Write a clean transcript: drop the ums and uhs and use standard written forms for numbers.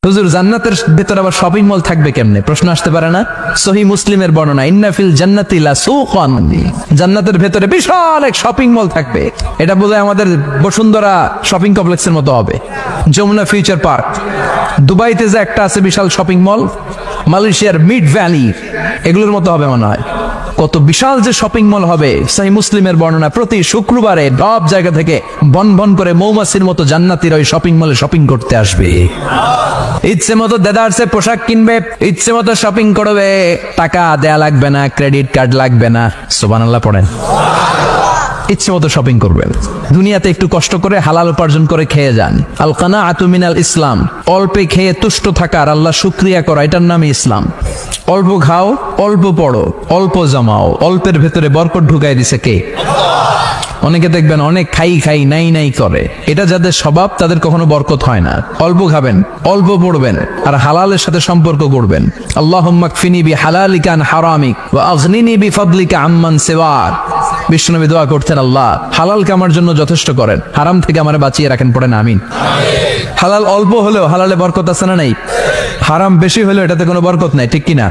হুজুর জান্নাতের ভেতরে আবার শপিং মল থাকবে কেমনে? প্রশ্ন আসতে পারে না? সহিহ মুসলিমের বর্ণনা, ইন্না ফিল জান্নাতি লাসুকান, জান্নাতের ভেতরে বিশাল এক শপিং মল থাকবে। এটা বোধহয় আমাদের বসুন্ধরা শপিং কমপ্লেক্সের মতো হবে, যমুনা ফিউচার পার্ক। দুবাইতে যে একটা আছে বিশাল শপিং মল, মালয়েশিয়ার মিড ভ্যালি, এগুলোর মতো হবে মনে হয়। কত বিশাল যে শপিং মল হবে। সহিহ মুসলিমের বর্ণনা, প্রতি শুক্রবারে সব জায়গা থেকে বন বন করে মৌমাছির মতো জান্নাতীরা ওই শপিং মলে শপিং করতে আসবে। ইচ্ছে মতো দেদারসে পোশাক কিনবে, ইচ্ছে মতো শপিং করবে, টাকা দেয়া লাগবে না, ক্রেডিট কার্ড লাগবে না। সুবহানাল্লাহ পড়েন। ইচ্ছে মতো শপিং করবেন। দুনিয়াতে একটু কষ্ট করে হালাল উপার্জন করে খেয়ে যান। আল কানাআতু মিনাল ইসলাম, অল্পে খেয়ে তুষ্ট থাকা আর আল্লাহ শুকরিয়া করা, এটার নামই ইসলাম। অল্প খাও, অল্প পড়ো, অল্প জমাও, অল্পের ভেতরে বরকত ঢুকাই দিছে কে? অনেকে দেখবেন অনেক খাই খাই নাই নাই করে, এটা যাদের স্বভাব তাদের কখনো বরকত হয় না। অল্প খাবেন, অল্প পড়বেন, আর হালালের সাথে সম্পর্ক করবেন। আল্লাহুম্মা কফিনি বিহালালিকা আন হারামিক ওয়া আগনিনি বিফাদলিকা আম্মান সিওয়াক। বিষ্ণুনবী দোয়া করতেন, আল্লাহ হালালকে আমার জন্য যথেষ্ট করেন, হারাম থেকে আমারে বাঁচিয়ে রাখেন। পড়েন আমিন। হালাল অল্প হলেও হালালে বরকত আছে না নাই? হারাম বেশি হলেও এটাতে কোনো বরকত নাই, ঠিক কিনা?